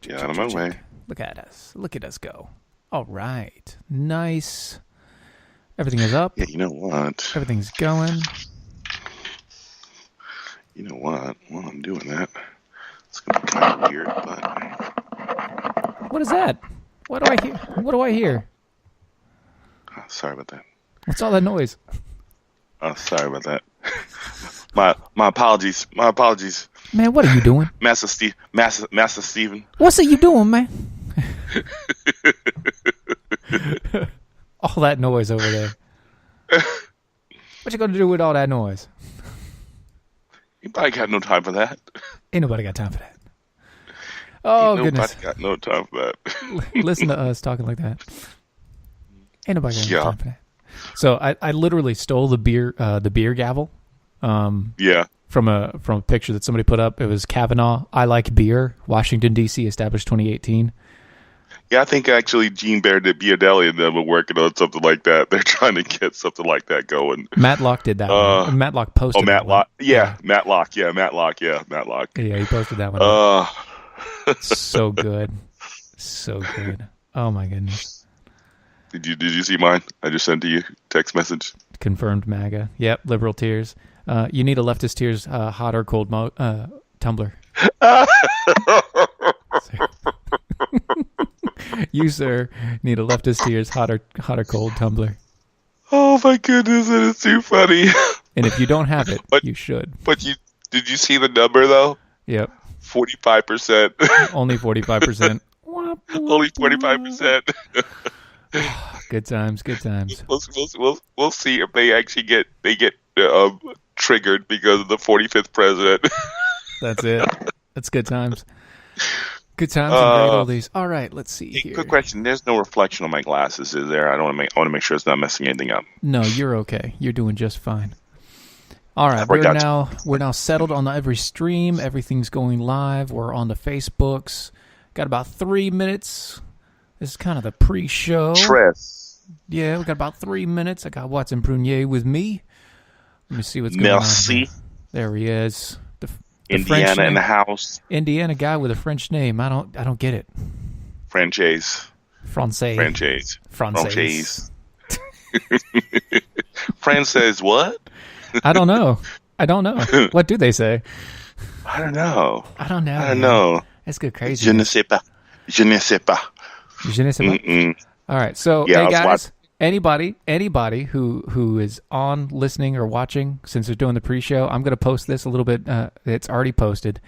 Get out of my way. Look at us. Look at us go. All right. Nice. Everything is up. Yeah, you know what? Everything's going. You know what? While I'm doing that, it's going to be kind of weird, but... What is that? What do I hear? What do I hear? Oh, sorry about that. What's all that noise? Oh, sorry about that. My apologies. My apologies. Man, what are you doing? Master Steven. What's it you doing, man? All that noise over there. What you gonna do with all that noise? Anybody got no time for that? Ain't nobody got time for that. Oh, goodness. Nobody got no time for that. Listen to us talking like that. Ain't nobody got no time for that. So I literally stole the beer gavel. From a picture that somebody put up. It was Kavanaugh, I like beer, Washington, D.C., established 2018. Yeah, I think actually Gene Beardelli and them were working on something like that. They're trying to get something like that going. Matlock did that one. Matlock posted Matlock. that one. Yeah, Matlock. Yeah, Matlock. Yeah, he posted that one. So good. So good. Oh, my goodness. Did you see mine? I just sent to you text message. Confirmed MAGA. Yep, liberal tears. You need a leftist tears hot or cold tumbler. You, sir, need a leftist tears hot or cold tumbler. Oh my goodness, that is too funny. And if you don't have it, you should. But did you see the number though? Yep. 45%. Only 45%. Only 45%. Good times. We'll see if they actually get triggered because of the 45th president. That's it. That's good times. Good times and great oldies. All right, let's see here. Quick question: there's no reflection on my glasses, is there? I want to make sure it's not messing anything up. No, you're okay. You're doing just fine. All right, we're now settled on every stream. Everything's going live. We're on the Facebooks. Got about 3 minutes. This is kind of the pre-show. Yeah, we got about 3 minutes. I got Watson Prunier with me. Let me see what's going on. Here. There he is. The Indiana in the house. Indiana guy with a French name. I don't get it. Franchise. Francaise what? I don't know. What do they say? I don't know. I don't know. That's good crazy. Je ne sais pas. All right. So, hey guys, anybody who is on listening or watching, since they're doing the pre-show, I'm going to post this a little bit. It's already posted.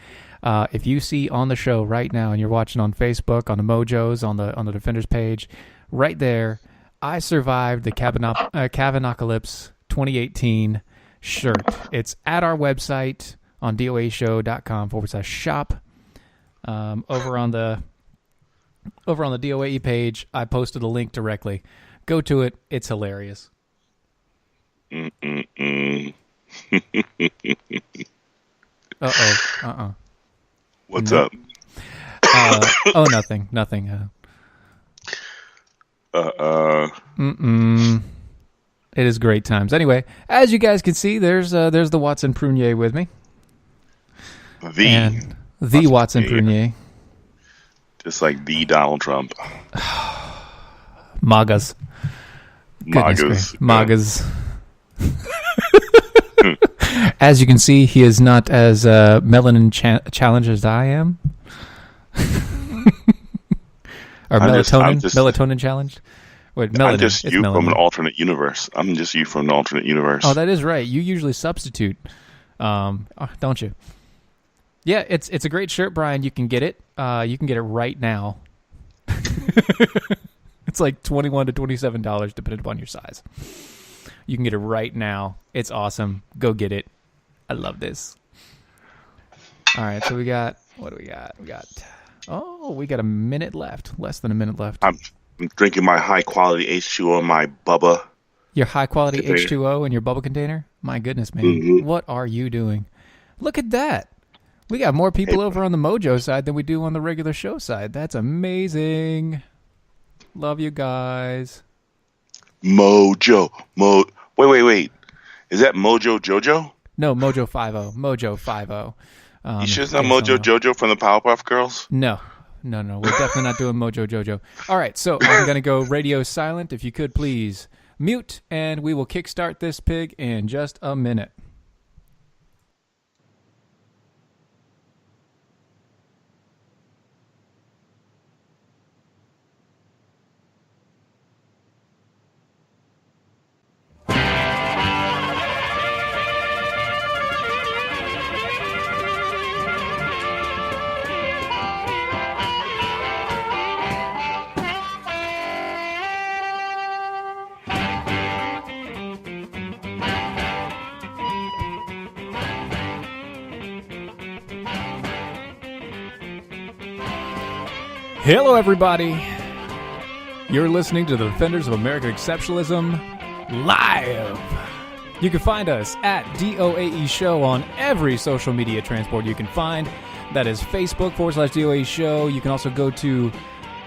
If you see on the show right now and you're watching on Facebook, on the Mojos, on the Defenders page, right there, I survived the Kavanaughcalypse 2018 shirt. It's at our website on doashow.com/shop. Over on the DOAE page, I posted a link directly. Go to it. It's hilarious. What's up? Nothing. It is great times. Anyway, as you guys can see, there's the Watson Prunier with me. The Watson Prunier. Just like the Donald Trump. MAGAs. As you can see, he is not as melanin challenged as I am. Or melatonin challenged. Wait, melanin. I'm just you from an alternate universe. Oh, that is right. You usually substitute, don't you? Yeah, it's a great shirt, Brian. You can get it. You can get it right now. It's like $21 to $27, depending upon your size. You can get it right now. It's awesome. Go get it. I love this. All right, so what do we got? We got a minute left. Less than a minute left. I'm drinking my high-quality H2O in my Bubba. Your high-quality H2O in your Bubba container? My goodness, man. Mm-hmm. What are you doing? Look at that. We got more people over on the Mojo side than we do on the regular show side. That's amazing. Love you guys. Mojo. Wait. Is that Mojo Jojo? No, Mojo 50. You sure it's not Mojo Jojo from the Powerpuff Girls? No. We're definitely not doing Mojo Jojo. All right, so I'm going to go radio silent. If you could please mute, and we will kickstart this pig in just a minute. Hello, everybody. You're listening to the Defenders of American Exceptionalism live. You can find us at DOAE Show on every social media transport you can find. That is Facebook/DOAE Show. You can also go to,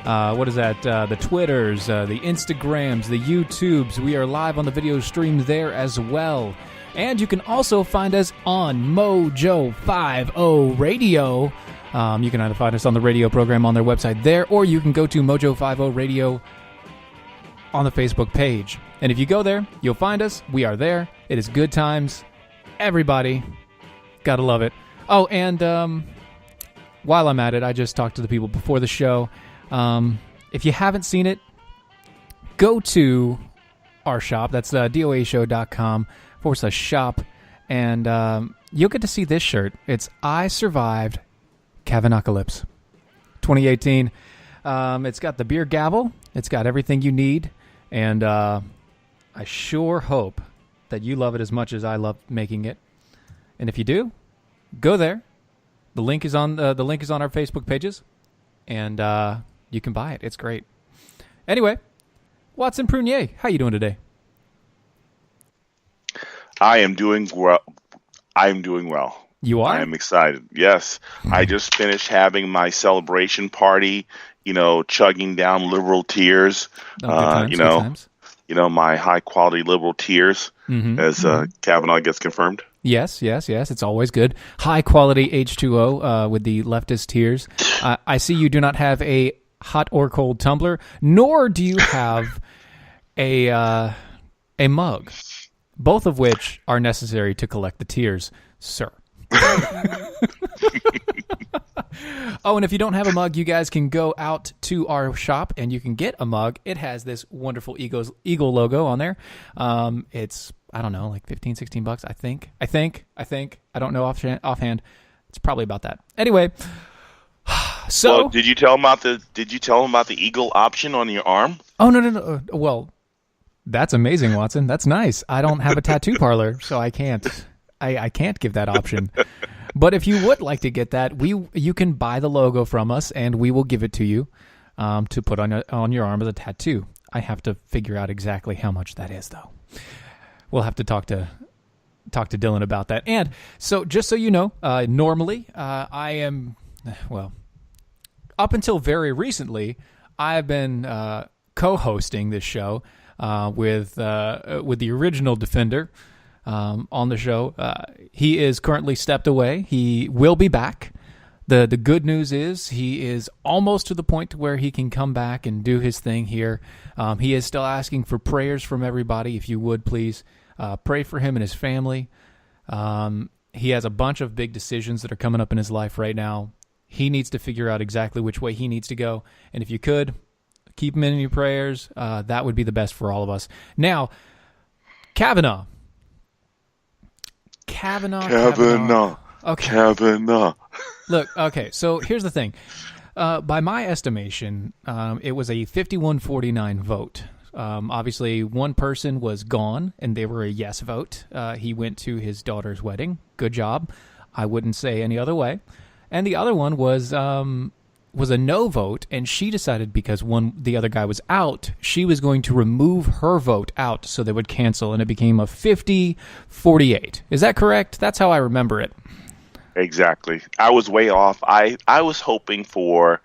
the Twitters, the Instagrams, the YouTubes. We are live on the video stream there as well. And you can also find us on Mojo 50 Radio. You can either find us on the radio program on their website there, or you can go to Mojo 50 Radio on the Facebook page. And if you go there, you'll find us. We are there. It is good times. Everybody. Gotta love it. Oh, and while I'm at it, I just talked to the people before the show. If you haven't seen it, go to our shop. That's doashow.com/shop. And you'll get to see this shirt. It's I Survived Kavanaugh-calypse 2018. It's got the beer gavel. It's got everything you need. And I sure hope that you love it as much as I love making it. And if you do, go there. The link is on our Facebook pages, and you can buy it. It's great. Anyway, Watson Prunier, how you doing today? I am doing well. You are? I am excited. Yes. I just finished having my celebration party, chugging down liberal tears. Good times. My high quality liberal tears, as Kavanaugh gets confirmed. Yes. It's always good. High quality H2O with the leftist tears. I see you do not have a hot or cold tumbler, nor do you have a mug, both of which are necessary to collect the tears, sir. Oh, and if you don't have a mug, you guys can go out to our shop and you can get a mug. It has this wonderful eagle logo on there. It's, I don't know, like $15-$16, I think. I don't know offhand. It's probably about that. Anyway, so well, did you tell him about the eagle option on your arm? Oh, no. Well, that's amazing, Watson. That's nice. I don't have a tattoo parlor, so I can't. I can't give that option. But if you would like to get that, you can buy the logo from us, and we will give it to you to put on your arm as a tattoo. I have to figure out exactly how much that is, though. We'll have to talk to Dylan about that. And so, just so you know, normally I am, well, up until very recently, I've been co-hosting this show with the original Defender. On the show. He is currently stepped away. He will be back. The good news is he is almost to the point to where he can come back and do his thing here. He is still asking for prayers from everybody. If you would, please pray for him and his family. He has a bunch of big decisions that are coming up in his life right now. He needs to figure out exactly which way he needs to go. And if you could, keep him in your prayers. That would be the best for all of us. Now, Kavanaugh. Okay. Kavanaugh. Look, okay, so here's the thing. By my estimation, it was a 51-49 vote. Obviously, one person was gone, and they were a yes vote. He went to his daughter's wedding. Good job. I wouldn't say any other way. And the other one was a no vote, and she decided because the other guy was out, she was going to remove her vote out so they would cancel, and it became a 50-48. Is that correct? That's how I remember it. Exactly. I was way off. I was hoping for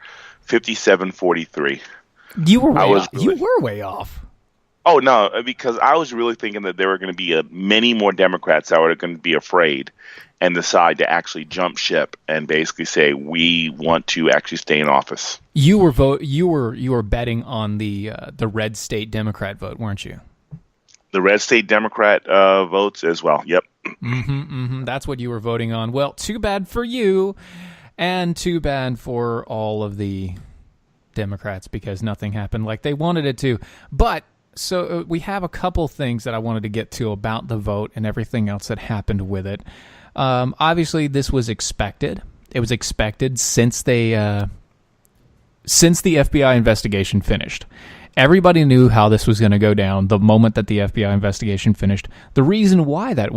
57-43. You were way off. Oh, no, because I was really thinking that there were going to be many more Democrats that were going to be afraid and decide to actually jump ship and basically say, we want to actually stay in office. You were betting on the red state Democrat vote, weren't you? The red state Democrat votes as well. Yep. That's what you were voting on. Well, too bad for you, and too bad for all of the Democrats, because nothing happened like they wanted it to. But so we have a couple things that I wanted to get to about the vote and everything else that happened with it. Obviously, this was expected. It was expected since the FBI investigation finished. Everybody knew how this was going to go down the moment that the FBI investigation finished. The reason why that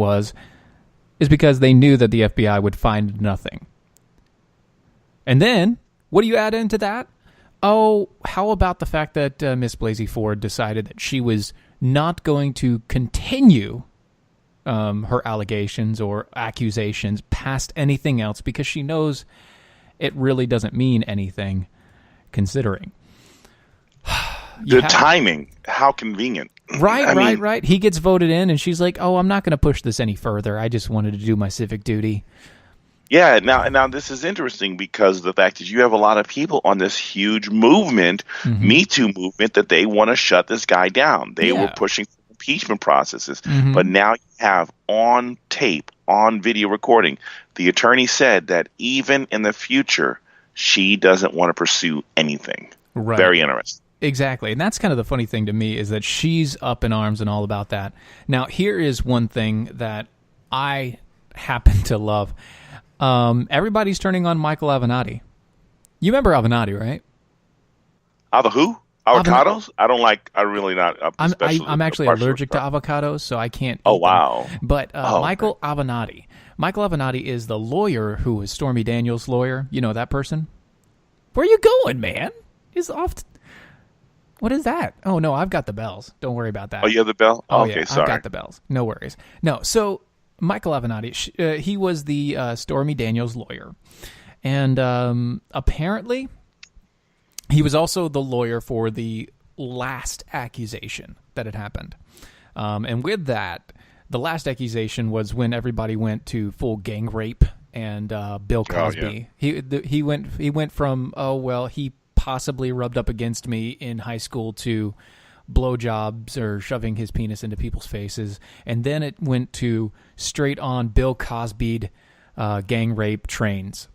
is because they knew that the FBI would find nothing. And then, what do you add into that? Oh, how about the fact that Miss Blasey Ford decided that she was not going to continue her allegations or accusations past anything else because she knows it really doesn't mean anything, considering. Timing, how convenient. Right. He gets voted in, and she's like, oh, I'm not going to push this any further. I just wanted to do my civic duty. Yeah, now this is interesting because of the fact that you have a lot of people on this huge movement, Me Too movement, that they want to shut this guy down. They were pushing impeachment processes. But now you have on tape, on video recording, the attorney said that even in the future, she doesn't want to pursue anything. Right. Very interesting. Exactly. And that's kind of the funny thing to me, is that she's up in arms and all about that. Now, here is one thing that I happen to love. Everybody's turning on Michael Avenatti. You remember Avenatti, right? Who? Avocados? I'm really not. I'm actually allergic to avocados, so I can't. Oh, wow. Them. But Michael Avenatti. Michael Avenatti is the lawyer who was Stormy Daniels' lawyer. You know that person? Where are you going, man? He's off. What is that? Oh, no, I've got the bells. Don't worry about that. Oh, you have the bell? Oh, okay, yeah, sorry. I've got the bells. No worries. No, so Michael Avenatti, he was the Stormy Daniels lawyer. And apparently, he was also the lawyer for the last accusation that had happened. And with that, the last accusation was when everybody went to full gang rape and Bill Cosby. He went from, he possibly rubbed up against me in high school to blowjobs or shoving his penis into people's faces. And then it went to straight on Bill Cosby gang rape trains.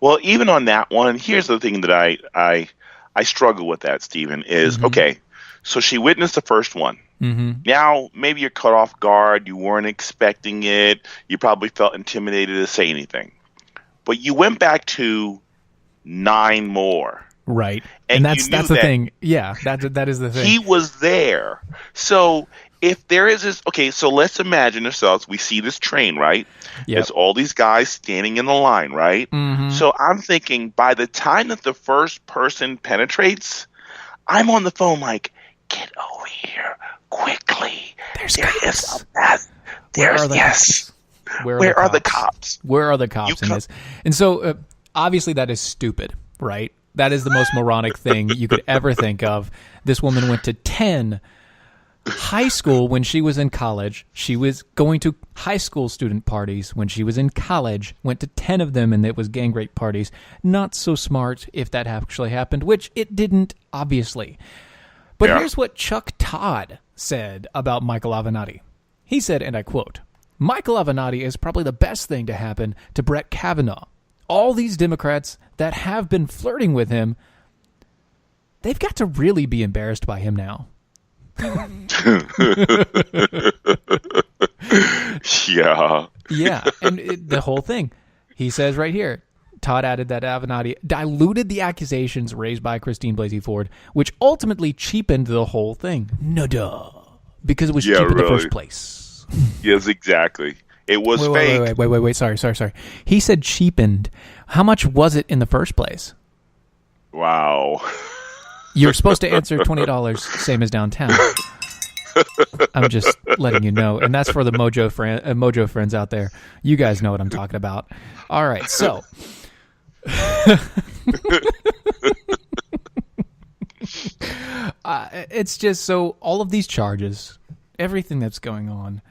Well, even on that one, here's the thing that I struggle with that, Stephen, is, okay, so she witnessed the first one. Now, maybe you're caught off guard. You weren't expecting it. You probably felt intimidated to say anything. But you went back to 9 more. Right. And that's the thing. Yeah, that is the thing. He was there. So if there is this, okay, so let's imagine ourselves, we see this train, right? Yep. There's all these guys standing in the line, right? So I'm thinking by the time that the first person penetrates, I'm on the phone like, get over here quickly. There is a mess. Where are the cops? Where are the cops? Where are the cops in this? And so obviously that is stupid, right? That is the most moronic thing you could ever think of. This woman went to 10 high school when she was in college. She was going to high school student parties when she was in college, went to 10 of them, and it was gang rape parties. Not so smart if that actually happened, which it didn't, obviously. But here's what Chuck Todd said about Michael Avenatti. He said, and I quote, "Michael Avenatti is probably the best thing to happen to Brett Kavanaugh. All these Democrats that have been flirting with him, they've got to really be embarrassed by him now." Yeah, and the whole thing. He says right here, Todd added that Avenatti diluted the accusations raised by Christine Blasey Ford, which ultimately cheapened the whole thing. No-duh. Because it was cheap in the first place. Yes, exactly. It was fake. Wait. Sorry. He said cheapened. How much was it in the first place? Wow. You're supposed to answer $20, same as downtown. I'm just letting you know. And that's for the Mojo friends out there. You guys know what I'm talking about. All right, so. it's just so all of these charges, everything that's going on,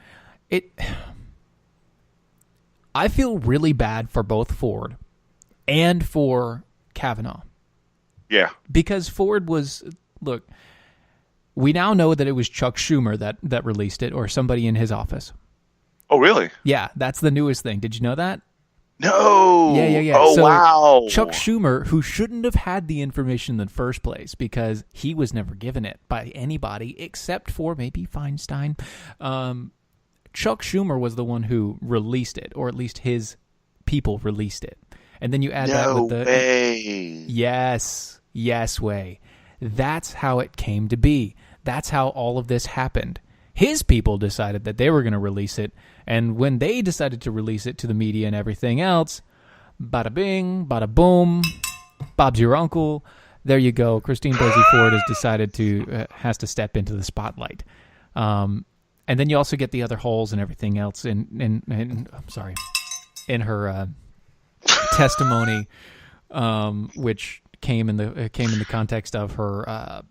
I feel really bad for both Ford and for Kavanaugh. Yeah. Because Ford look, we now know that it was Chuck Schumer that released it, or somebody in his office. Oh, really? Yeah, that's the newest thing. Did you know that? No. Yeah. Oh, so wow. Chuck Schumer, who shouldn't have had the information in the first place because he was never given it by anybody except for maybe Feinstein. Chuck Schumer was the one who released it, or at least his people released it. And then you add that with the... way. Yes, way. That's how it came to be. That's how all of this happened. His people decided that they were going to release it, and when they decided to release it to the media and everything else, bada bing, bada boom, Bob's your uncle. There you go. Christine Blasey Ford has decided has to step into the spotlight. And then you also get the other holes and everything else in her testimony, which came in the context of her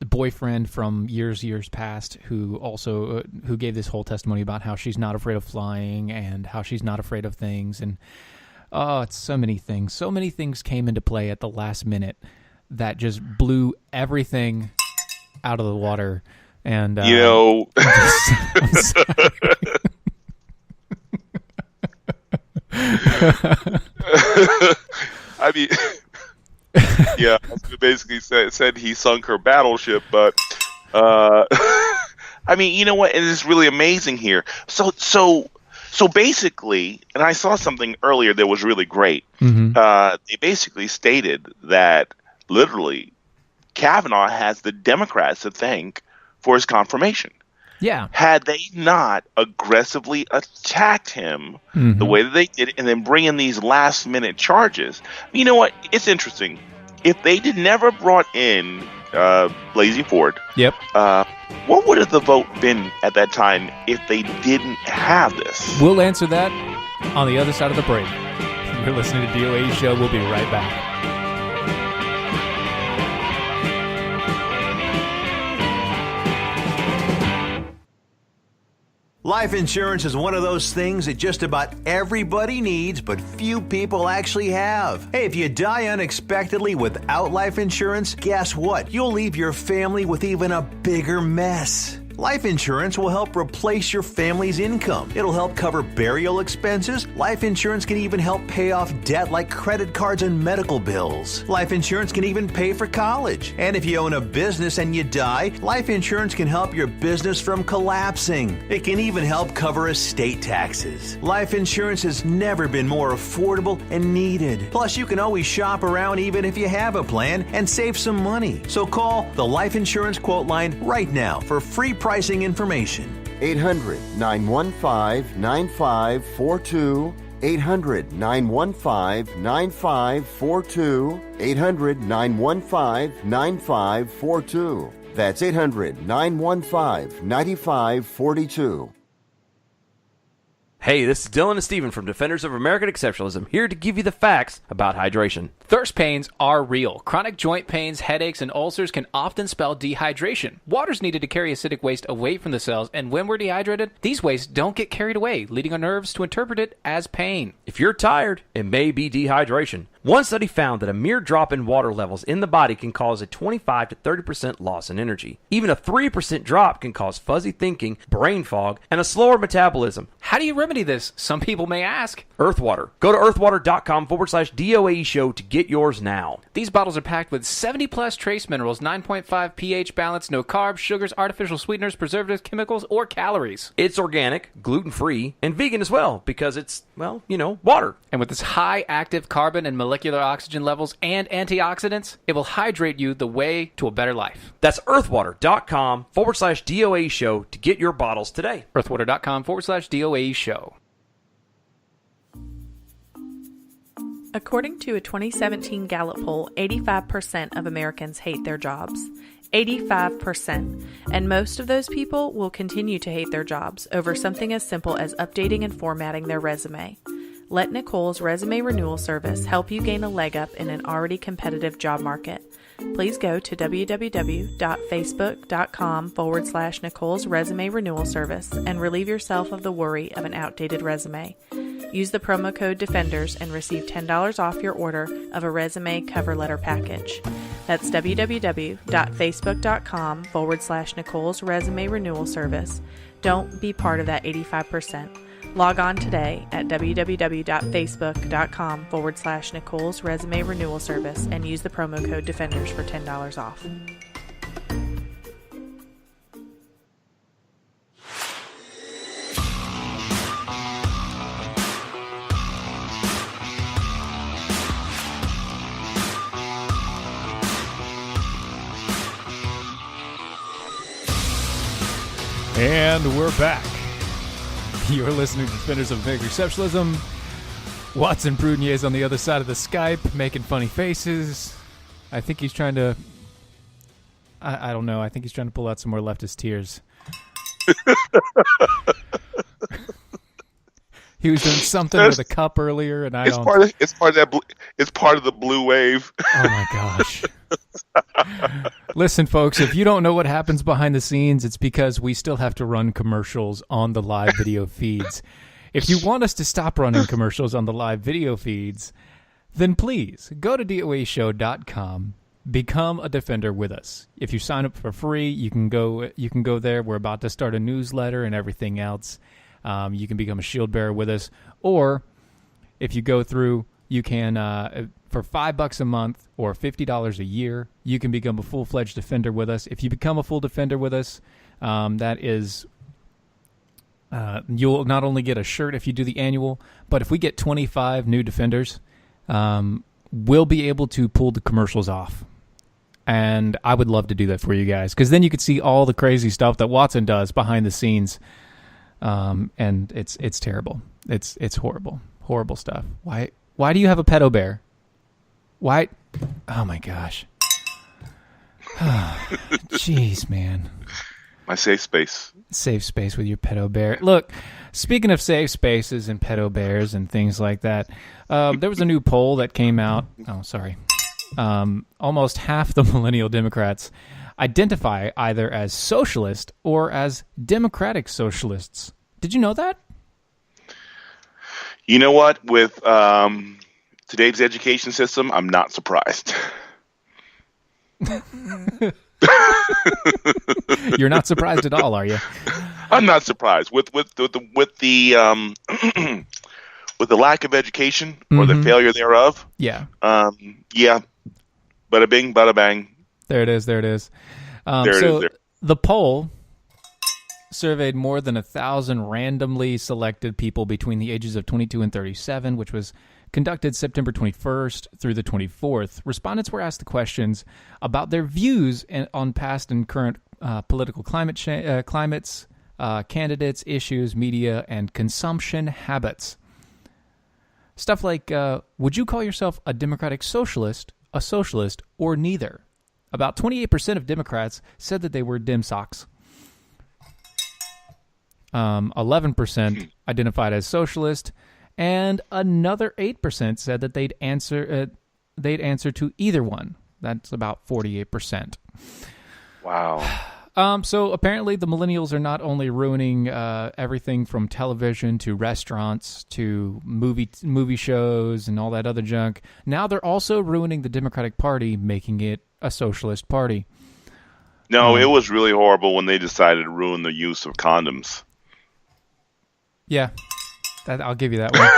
boyfriend from years past, who also who gave this whole testimony about how she's not afraid of flying and how she's not afraid of things, and it's so many things came into play at the last minute that just blew everything out of the water. And I'm sorry. I mean, yeah, basically said he sunk her battleship, but I mean, you know what? It is really amazing here. So basically, and I saw something earlier that was really great. Mm-hmm. They basically stated that literally Kavanaugh has the Democrats to thank for his confirmation. Yeah. Had they not aggressively attacked him the way that they did, and then bring in these last-minute charges, you know what? It's interesting. If they never brought in Blasey Ford, yep. What would have the vote been at that time if they didn't have this? We'll answer that on the other side of the break. You're listening to DOA's show. We'll be right back. Life insurance is one of those things that just about everybody needs, but few people actually have. Hey, if you die unexpectedly without life insurance, guess what? You'll leave your family with even a bigger mess. Life insurance will help replace your family's income. It'll help cover burial expenses. Life insurance can even help pay off debt like credit cards and medical bills. Life insurance can even pay for college. And if you own a business and you die, life insurance can help your business from collapsing. It can even help cover estate taxes. Life insurance has never been more affordable and needed. Plus, you can always shop around even if you have a plan and save some money. So call the Life Insurance Quote Line right now for free pricing information. 800-915-9542. 800-915-9542. 800-915-9542. That's 800-915-9542. Hey, this is Dylan and Steven from Defenders of American Exceptionalism, here to give you the facts about hydration. Thirst pains are real. Chronic joint pains, headaches, and ulcers can often spell dehydration. Water's needed to carry acidic waste away from the cells, and when we're dehydrated, these wastes don't get carried away, leading our nerves to interpret it as pain. If you're tired, it may be dehydration. One study found that a mere drop in water levels in the body can cause a 25 to 30% loss in energy. Even a 3% drop can cause fuzzy thinking, brain fog, and a slower metabolism. How do you remedy this? Some people may ask. Earthwater. Go to earthwater.com/DOAE show to get yours now. These bottles are packed with 70 plus trace minerals, 9.5 pH balance, no carbs, sugars, artificial sweeteners, preservatives, chemicals, or calories. It's organic, gluten-free, and vegan as well because it's, well, you know, water. And with its high active carbon and molecular oxygen levels and antioxidants, it will hydrate you the way to a better life. That's earthwater.com/DOAE show to get your bottles today. earthwater.com/DOAE show. According to a 2017 Gallup poll, 85% of Americans hate their jobs. 85%. And most of those people will continue to hate their jobs over something as simple as updating and formatting their resume. Let Nicole's Resume Renewal Service help you gain a leg up in an already competitive job market. Please go to www.facebook.com/Nicole's Resume Renewal Service and relieve yourself of the worry of an outdated resume. Use the promo code DEFENDERS and receive $10 off your order of a resume cover letter package. That's www.facebook.com/Nicole's Resume Renewal Service. Don't be part of that 85%. Log on today at www.facebook.com/Nicole's Resume Renewal Service and use the promo code DEFENDERS for $10 off. And we're back. You're listening to Defenders of American Exceptionalism. Watson Prunier is on the other side of the Skype, making funny faces. I think he's trying to... I don't know. I think he's trying to pull out some more leftist tears. He was doing something with a cup earlier, and it's part of the blue wave. Oh my gosh. Listen, folks, if you don't know what happens behind the scenes, it's because we still have to run commercials on the live video feeds. If you want us to stop running commercials on the live video feeds, then please go to DOAshow.com, become a Defender with us. If you sign up for free, you can go there. We're about to start a newsletter and everything else. You can become a shield bearer with us, or if you go through, you can for $5 a month or $50 a year, you can become a full-fledged Defender with us. If you become a full Defender with us, that is, you'll not only get a shirt if you do the annual, but if we get 25 new Defenders, we'll be able to pull the commercials off. And I would love to do that for you guys, because then you could see all the crazy stuff that Watson does behind the scenes. And it's terrible. It's horrible stuff. Why do you have a pedo bear? Why? Oh my gosh. Jeez, man. My safe space. Safe space with your pedo bear. Look, speaking of safe spaces and pedo bears and things like that, there was a new poll that came out. Oh, sorry. Almost half the millennial Democrats identify either as socialist or as democratic socialists. Did you know that? You know what? With today's education system, I'm not surprised. You're not surprised at all, are you? I'm not surprised with the with the lack of education or the failure thereof. Yeah. Yeah. Bada bing, bada bang. There it is. The poll surveyed more than 1,000 randomly selected people between the ages of 22 and 37, which was conducted September 21st through the 24th. Respondents were asked the questions about their views on past and current political climates, candidates, issues, media, and consumption habits. Stuff like, would you call yourself a democratic socialist, a socialist, or neither? About 28% of Democrats said that they were dim socks. 11% identified as socialist, and another 8% said that they'd answer to either one. That's about 48%. Wow. So apparently the millennials are not only ruining everything from television to restaurants to movie shows and all that other junk. Now they're also ruining the Democratic Party, making it a socialist party. No, it was really horrible when they decided to ruin the use of condoms. Yeah, I'll give you that one.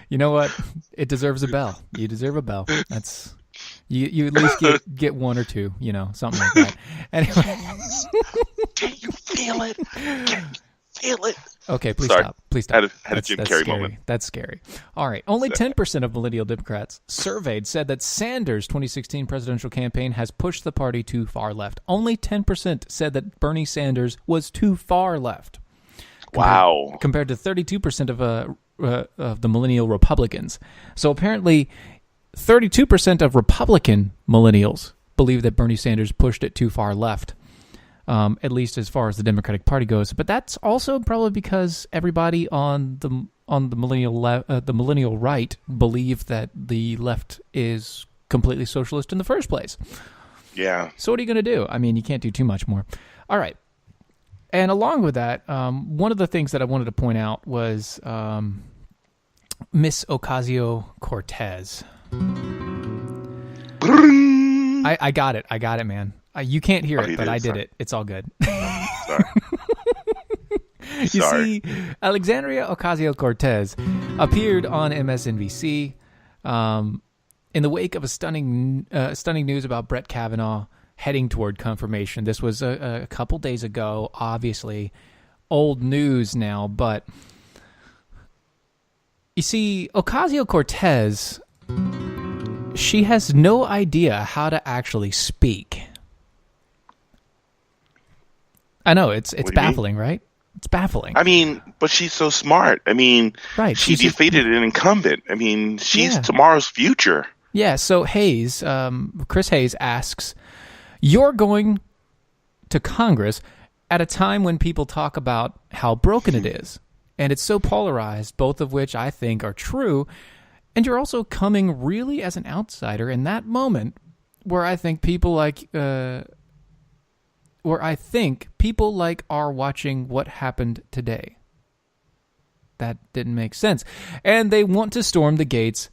You know what? It deserves a bell. You deserve a bell. That's you at least get one or two. You know, something like that. Anyway, can you feel it? Can you feel it? Okay, please stop. Please stop. Had a Jim Carrey moment. That's scary. All right. Only 10% of millennial Democrats surveyed said that Sanders' 2016 presidential campaign has pushed the party too far left. Only 10% said that Bernie Sanders was too far left. Wow. Compared to 32% of the millennial Republicans. So apparently 32% of Republican millennials believe that Bernie Sanders pushed it too far left. at least as far as the Democratic Party goes. But that's also probably because everybody on the millennial right believe that the left is completely socialist in the first place. Yeah. So what are you going to do? I mean, you can't do too much more. All right. And along with that, one of the things that I wanted to point out was Miss Ocasio-Cortez. I got it. I got it, man. You can't hear it, but I did it. It's all good. Sorry. You see, Alexandria Ocasio-Cortez appeared on MSNBC in the wake of a stunning news about Brett Kavanaugh heading toward confirmation. This was a couple days ago, obviously old news now, but you see, Ocasio-Cortez, she has no idea how to actually speak. I know, it's baffling, right? It's baffling. I mean, but she's so smart. I mean, right. She defeated an incumbent. I mean, she's tomorrow's future. Yeah, so Hayes, Chris Hayes asks, you're going to Congress at a time when people talk about how broken it is, and it's so polarized, both of which I think are true, and you're also coming really as an outsider in that moment where I think people like are watching what happened today. That didn't make sense. And they want to storm the gates.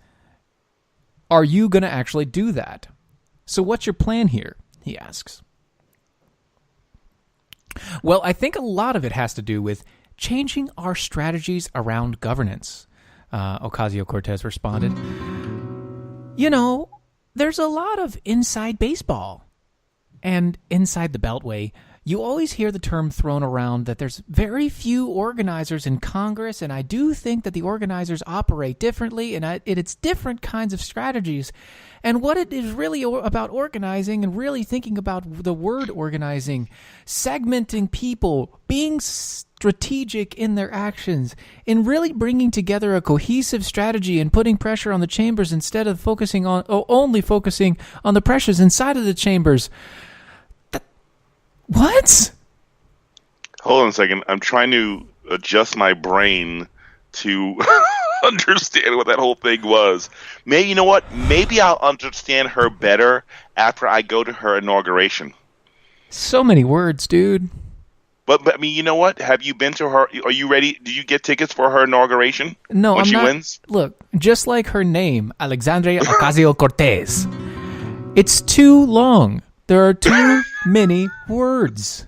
Are you going to actually do that? So what's your plan here? He asks. Well, I think a lot of it has to do with changing our strategies around governance, Ocasio-Cortez responded. You know, there's a lot of inside baseball. And inside the Beltway, you always hear the term thrown around that there's very few organizers in Congress, and I do think that the organizers operate differently, and it's different kinds of strategies. And what it is really about organizing and really thinking about the word organizing, segmenting people, being strategic in their actions, in really bringing together a cohesive strategy and putting pressure on the chambers instead of only focusing on the pressures inside of the chambers. What? Hold on a second. I'm trying to adjust my brain to understand what that whole thing was. You know what? Maybe I'll understand her better after I go to her inauguration. So many words, dude. But I mean, you know what? Have you been to her? Are you ready? Did you get tickets for her inauguration? No, when I'm she not. Wins? Look, just like her name, Alexandria Ocasio-Cortez. It's too long. There are too many words.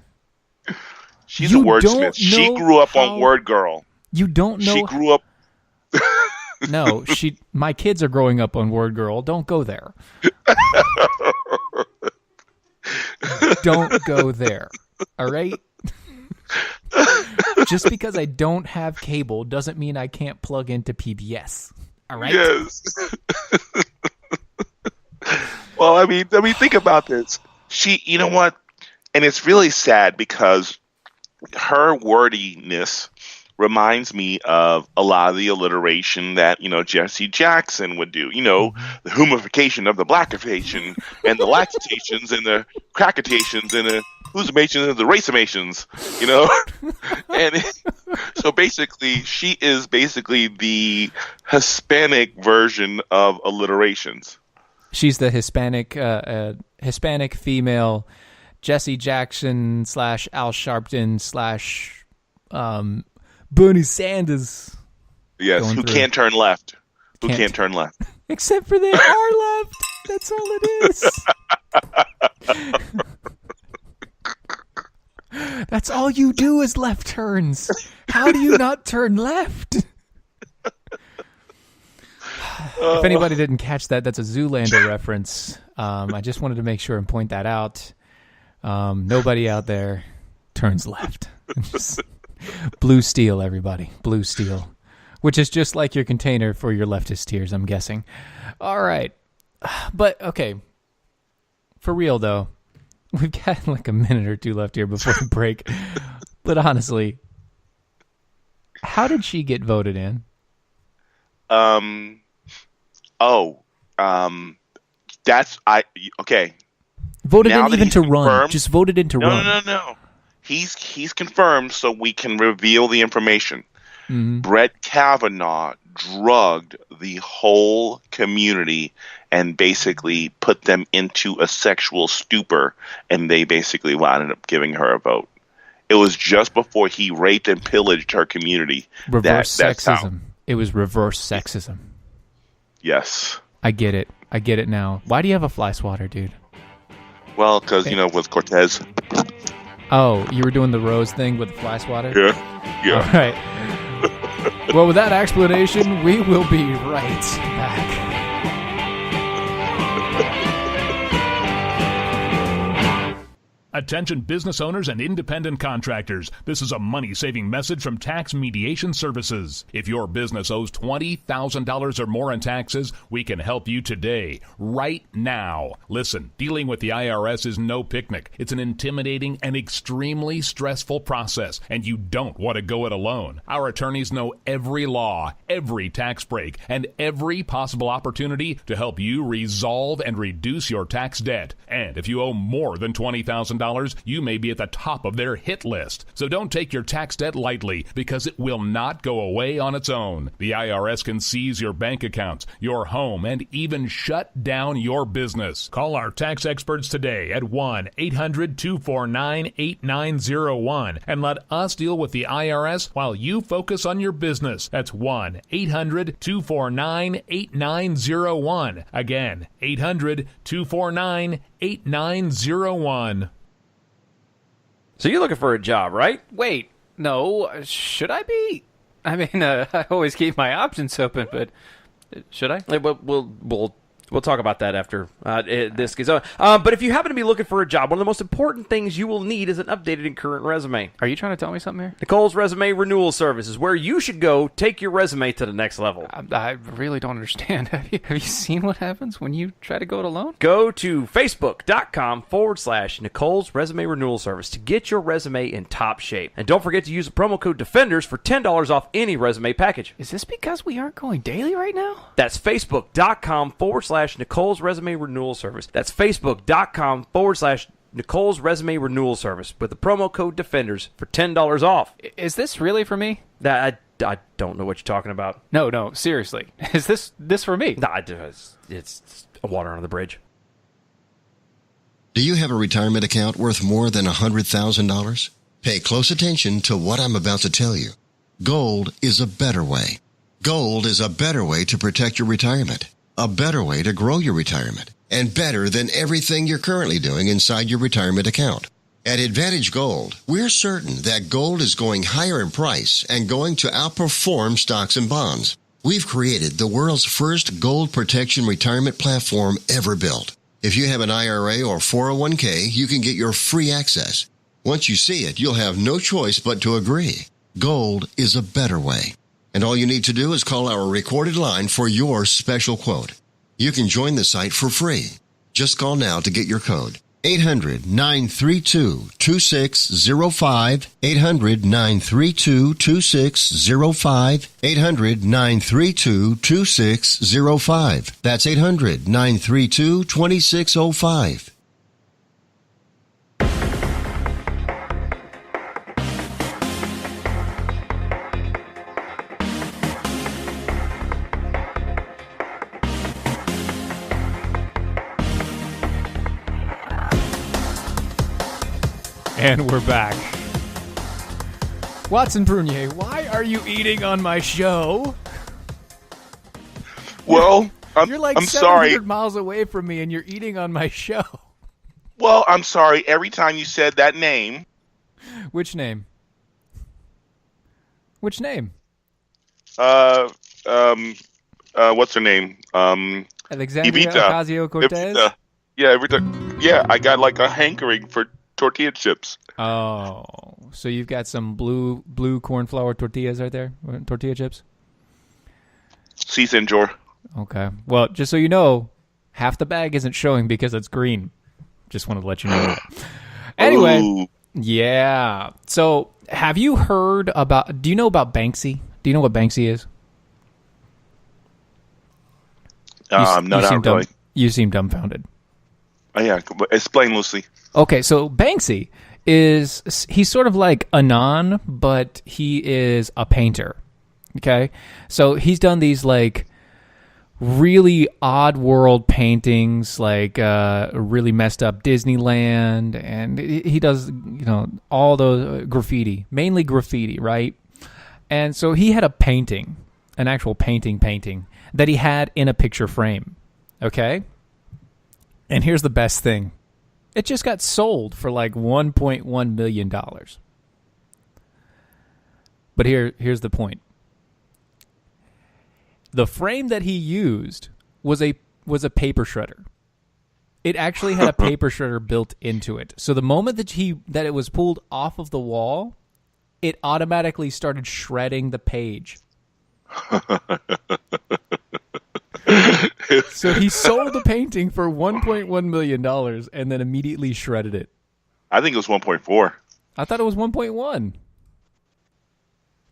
She's a wordsmith. She grew up on Word Girl. You don't know. She grew up. No, my kids are growing up on Word Girl. Don't go there. Don't go there. All right? Just because I don't have cable doesn't mean I can't plug into PBS. All right? Yes. Well, I mean, think about this. You know what? And it's really sad because her wordiness reminds me of a lot of the alliteration that, Jesse Jackson would do. The humification of the blackification and the lactations and the crackitations and the whosomations and the raceamations, And so basically, she is basically the Hispanic version of alliterations. She's the Hispanic female Jesse Jackson / Al Sharpton / Bernie Sanders. Yes, who can't turn left. Who can't turn left. Except for they are left. That's all it is. That's all you do is left turns. How do you not turn left? If anybody didn't catch that, that's a Zoolander reference. I just wanted to make sure and point that out. Nobody out there turns left. Blue steel, everybody. Blue steel. Which is just like your container for your leftist tears, I'm guessing. All right. But, okay. For real, though. We've got like a minute or two left here before the break. But honestly, how did she get voted in? Okay. Voted in even to run. Just voted in to run. No. He's confirmed, so we can reveal the information. Mm-hmm. Brett Kavanaugh drugged the whole community and basically put them into a sexual stupor, and they basically ended up giving her a vote. It was just before he raped and pillaged her community. Reverse sexism. It was reverse sexism. Yes. I get it now. Why do you have a fly swatter, dude? Well, because, with Cortez. Oh, you were doing the rose thing with the fly swatter? Yeah. All right. Well, with that explanation, we will be right back. Attention business owners and independent contractors. This is a money-saving message from Tax Mediation Services. If your business owes $20,000 or more in taxes, we can help you today, right now. Listen, dealing with the IRS is no picnic. It's an intimidating and extremely stressful process, and you don't want to go it alone. Our attorneys know every law, every tax break, and every possible opportunity to help you resolve and reduce your tax debt. And if you owe more than $20,000, you may be at the top of their hit list. So don't take your tax debt lightly, because it will not go away on its own. The IRS can seize your bank accounts, your home, and even shut down your business. Call our tax experts today at 1-800-249-8901 and let us deal with the IRS while you focus on your business. That's 1-800-249-8901. Again, 800-249-8901. So you're looking for a job, right? Wait, no. Should I be? I mean, I always keep my options open, but should I? We'll talk about that after this gets on. But if you happen to be looking for a job, one of the most important things you will need is an updated and current resume. Are you trying to tell me something here? Nicole's Resume Renewal Service is where you should go take your resume to the next level. I really don't understand. Have you seen what happens when you try to go it alone? Go to Facebook.com/Nicole's Resume Renewal Service to get your resume in top shape. And don't forget to use the promo code Defenders for $10 off any resume package. Is this because we aren't going daily right now? That's Facebook.com/Nicole's Resume Renewal Service. That's Facebook.com/Nicole's Resume Renewal Service with the promo code Defenders for $10 off. Is this really for me? I don't know what you're talking about. No, seriously. Is this for me? Nah, it's water under the bridge. Do you have a retirement account worth more than $100,000? Pay close attention to what I'm about to tell you. Gold is a better way. Gold is a better way to protect your retirement. A better way to grow your retirement, and better than everything you're currently doing inside your retirement account. At Advantage Gold, we're certain that gold is going higher in price and going to outperform stocks and bonds. We've created the world's first gold protection retirement platform ever built. If you have an IRA or 401k, you can get your free access. Once you see it, you'll have no choice but to agree. Gold is a better way. And all you need to do is call our recorded line for your special quote. You can join the site for free. Just call now to get your code. 800-932-2605. 800-932-2605. 800-932-2605. That's 800-932-2605. And we're back. Watson Prunier, why are you eating on my show? Well, you're like I'm 700 sorry. miles away from me, and you're eating on my show. Well, I'm sorry. Every time you said that name. Which name? Which name? What's her name? Alexandria Evita. Ocasio-Cortez? Yeah, yeah, I got like a hankering for tortilla chips. Oh, so you've got some blue corn flour tortillas right there? Tortilla chips? Si, senor. Okay. Well, just so you know, half the bag isn't showing because it's green. Just wanted to let you know that. Anyway, Ooh. Yeah. So have you heard do you know about Banksy? Do you know what Banksy is? No, not really. You seem dumbfounded. Oh, yeah. Explain, Lucy. Okay, so Banksy he's sort of like Anon, but he is a painter. Okay? So he's done these like really odd world paintings, like really messed up Disneyland, and he does, all those graffiti, mainly graffiti, right? And so he had a painting, an actual painting that he had in a picture frame. Okay? And here's the best thing. It just got sold for like $1.1 million. But here's the point. The frame that he used was a paper shredder. It actually had a paper shredder built into it. So the moment that it was pulled off of the wall, it automatically started shredding the page. So he sold the painting for $1.1 million and then immediately shredded it. I think it was 1.4. I thought it was 1.1.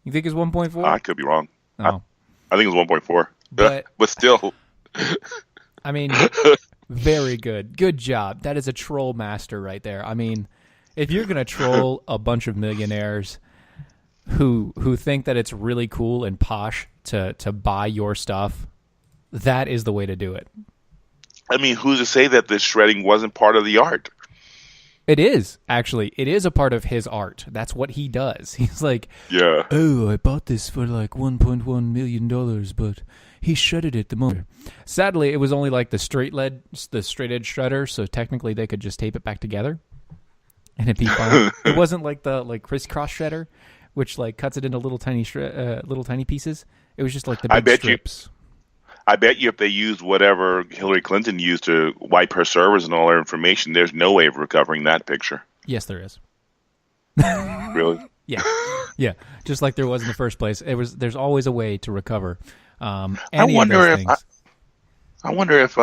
You think it's 1.4? I could be wrong. Oh. I think it was 1.4. But still. I mean, very good. Good job. That is a troll master right there. I mean, if you're going to troll a bunch of millionaires who think that it's really cool and posh to buy your stuff, that is the way to do it. I mean, who's to say that this shredding wasn't part of the art? It is, actually. It is a part of his art. That's what he does. He's like, yeah. Oh, I bought this for like $1.1 million, but he shredded it the moment. Sadly, it was only like the straight edge shredder, so technically they could just tape it back together, and it'd be fine. It wasn't like the crisscross shredder, which like cuts it into little tiny pieces. It was just like the big strips. I bet you if they used whatever Hillary Clinton used to wipe her servers and all her information, there's no way of recovering that picture. Yes, there is. Really? Yeah. Just like there was in the first place. There's always a way to recover. I wonder if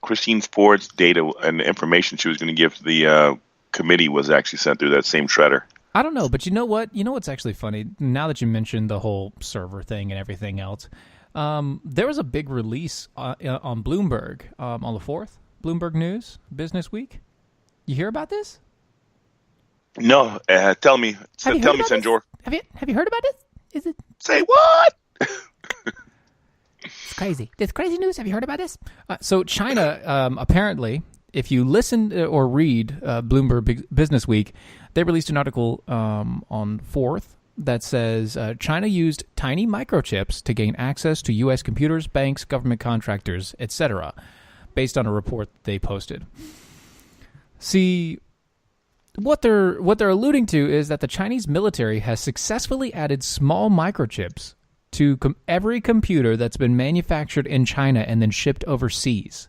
Christine Ford's data and information she was going to give to the committee was actually sent through that same shredder. I don't know, but you know what? You know what's actually funny? Now that you mentioned the whole server thing and everything else, there was a big release on Bloomberg on the 4th, Bloomberg News, Business Week. You hear about this? No, tell me, Senjor. Have you heard about this? Is it? Say what? It's crazy. This crazy news. Have you heard about this? So China, apparently, if you listen or read Bloomberg Business Week, they released an article on 4th that says China used tiny microchips to gain access to U.S. computers, banks, government contractors, etc., based on a report they posted. See, what they're alluding to is that the Chinese military has successfully added small microchips to every computer that's been manufactured in China and then shipped overseas.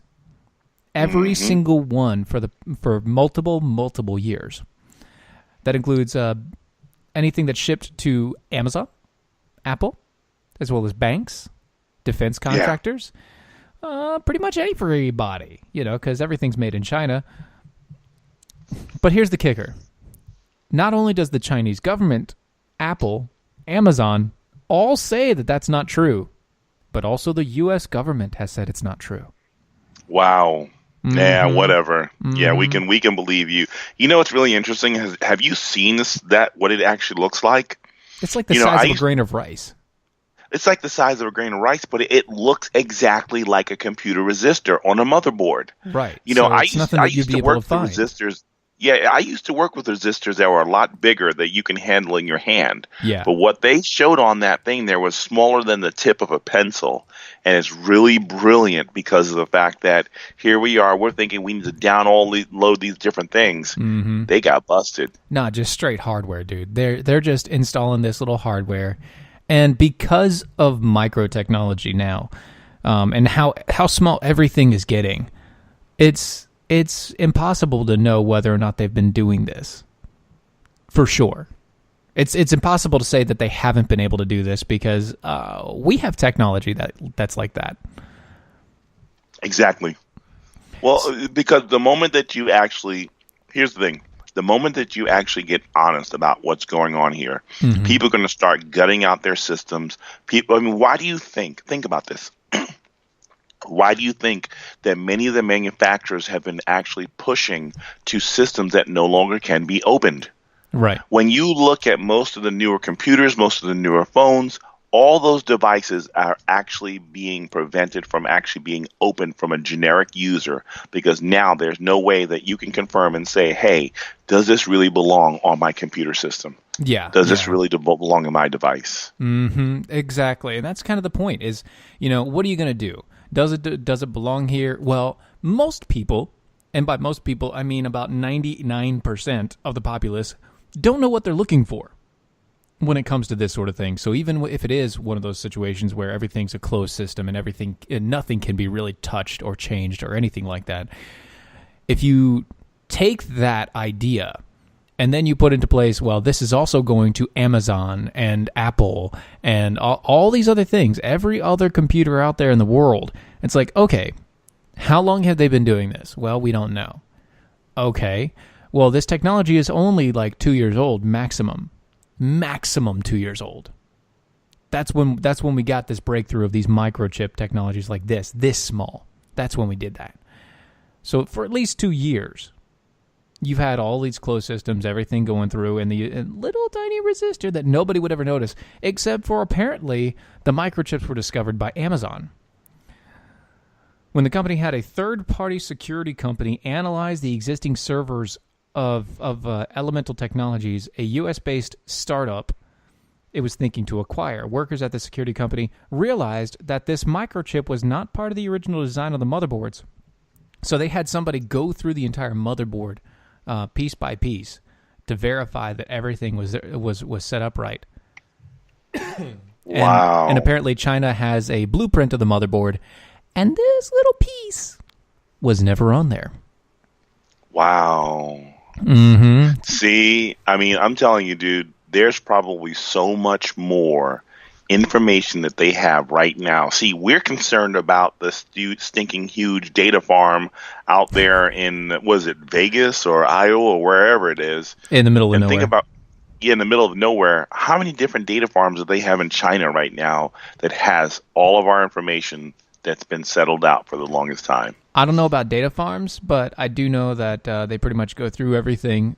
Every single one for multiple years. That includes anything that's shipped to Amazon, Apple, as well as banks, defense contractors, pretty much everybody, because everything's made in China. But here's the kicker. Not only does the Chinese government, Apple, Amazon, all say that that's not true, but also the U.S. government has said it's not true. Wow. Yeah, whatever. Yeah, we can believe you. You know what's really interesting? Have you seen what it actually looks like? It's like the size of a grain of rice. It's like the size of a grain of rice, but it looks exactly like a computer resistor on a motherboard. Right. I used to work with resistors. Yeah, I used to work with resistors that were a lot bigger that you can handle in your hand. Yeah. But what they showed on that thing there was smaller than the tip of a pencil. And it's really brilliant because of the fact that here we are, we're thinking we need to load these different things. Mm-hmm. They got busted. No, just straight hardware, dude. They're just installing this little hardware. And because of microtechnology now, and how small everything is getting, it's impossible to know whether or not they've been doing this. For sure. It's impossible to say that they haven't been able to do this because we have technology that's like that. Exactly. Well, because the moment that you actually, here's the thing, the moment that you actually get honest about what's going on here, people are going to start gutting out their systems. Why do you think about this? Why do you think that many of the manufacturers have been actually pushing to systems that no longer can be opened? Right. When you look at most of the newer computers, most of the newer phones, all those devices are actually being prevented from actually being opened from a generic user, because now there's no way that you can confirm and say, hey, does this really belong on my computer system? Yeah. Does this really belong in my device? Mm-hmm. Exactly. And that's kind of the point is, what are you going to do? Does it belong here? Well, most people, and by most people, I mean about 99% of the populace, don't know what they're looking for when it comes to this sort of thing. So even if it is one of those situations where everything's a closed system and nothing can be really touched or changed or anything like that, if you take that idea and then you put into place, well, this is also going to Amazon and Apple and all these other things, every other computer out there in the world, it's like, okay, how long have they been doing this? Well, we don't know. Okay, well, this technology is only like 2 years old, maximum 2 years old. That's when we got this breakthrough of these microchip technologies like this small. That's when we did that. So for at least 2 years, you've had all these closed systems, everything going through, and the little tiny resistor that nobody would ever notice, except for apparently the microchips were discovered by Amazon. When the company had a third-party security company analyze the existing servers of Elemental Technologies, a U.S.-based startup it was thinking to acquire. Workers at the security company realized that this microchip was not part of the original design of the motherboards. So they had somebody go through the entire motherboard piece by piece to verify that everything was set up right. Wow. And apparently China has a blueprint of the motherboard, and this little piece was never on there. Wow. Mm-hmm. See, I mean, I'm telling you, dude, there's probably so much more information that they have right now. See, we're concerned about the stinking huge data farm out there in, was it Vegas or Iowa or wherever it is? In the middle of nowhere. Think about, in the middle of nowhere, how many different data farms do they have in China right now that has all of our information that's been settled out for the longest time? I don't know about data farms, but I do know that they pretty much go through everything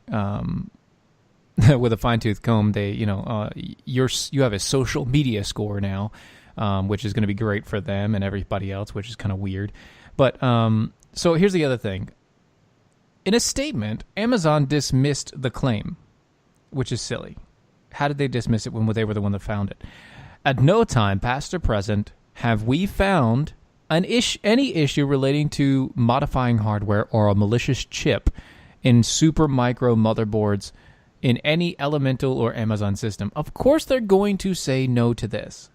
with a fine-tooth comb. They, you have a social media score now, which is going to be great for them and everybody else, which is kind of weird. But so here's the other thing. In a statement, Amazon dismissed the claim, which is silly. How did they dismiss it when they were the one that found it? At no time, past or present, have we found any issue relating to modifying hardware or a malicious chip in super micro motherboards in any Elemental or Amazon system. Of course they're going to say no to this.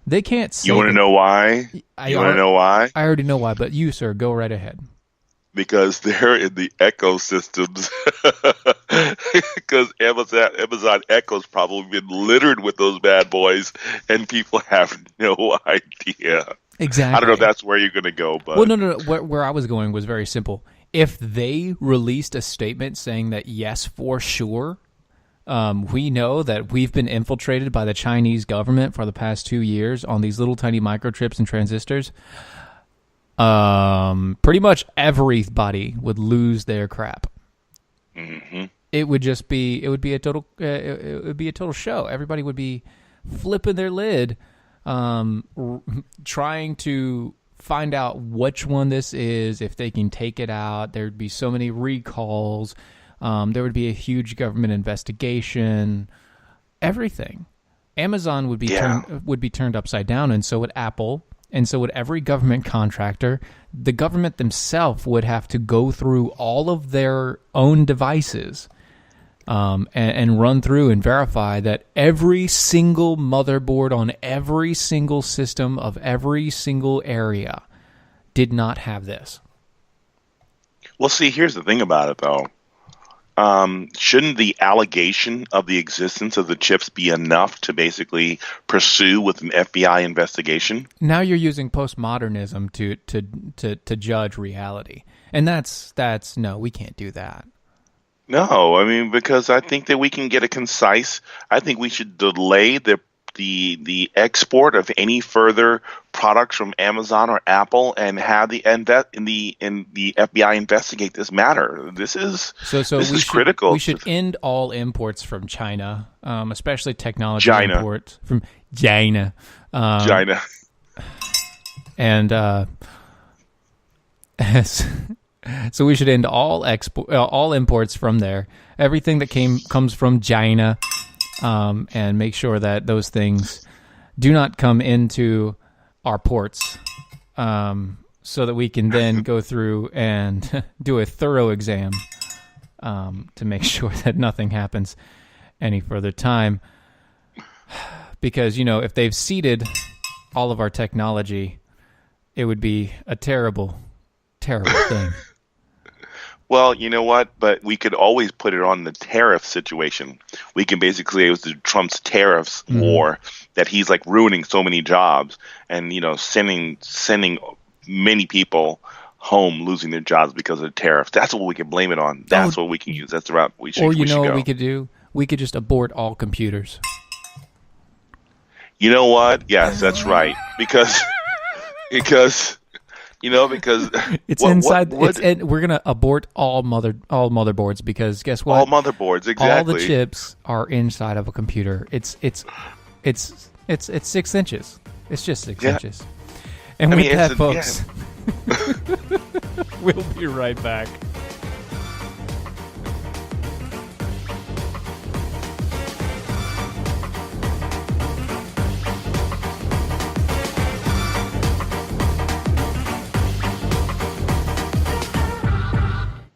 They can't say... You want to know why? I already know why, but you, sir, go right ahead. Because they're in the ecosystems. Because Amazon Echo's probably been littered with those bad boys, and people have no idea. Exactly. I don't know if that's where you're going to go, but... Well, no. Where I was going was very simple. If they released a statement saying that, yes, for sure, we know that we've been infiltrated by the Chinese government for the past 2 years on these little tiny microchips and transistors, pretty much everybody would lose their crap. Mm-hmm. It would be a total show. Everybody would be flipping their lid, trying to find out which one this is, if they can take it out. There'd be so many recalls. There would be a huge government investigation. Everything. Amazon would be turned upside down, and so would Apple, and so would every government contractor. The government themselves would have to go through all of their own devices and run through and verify that every single motherboard on every single system of every single area did not have this. Well, see, here's the thing about it, though. Shouldn't the allegation of the existence of the chips be enough to basically pursue with an FBI investigation? Now you're using postmodernism to judge reality. And that's no, we can't do that. No, I mean, because I think that we can get a concise... I think we should delay the the export of any further products from Amazon or Apple, and have the FBI investigate this matter. This is critical. We should end all imports from China, especially technology imports from China. China. And so we should end all imports from there. Everything that comes from China, and make sure that those things do not come into our ports, so that we can then go through and do a thorough exam to make sure that nothing happens any further time. Because, if they've seeded all of our technology, it would be a terrible, terrible thing. Well, you know what? But we could always put it on the tariff situation. We can basically say it was Trump's tariffs war that he's like ruining so many jobs and, sending many people home losing their jobs because of the tariffs. That's what we can blame it on. That's what we can use. That's the route we should go. Or what we could do? We could just abort all computers. You know what? Yes, that's right. Because it's inside. We're gonna abort all motherboards because guess what? All motherboards, exactly. All the chips are inside of a computer. It's 6 inches. It's just 6 inches. And with that, folks, we'll be right back.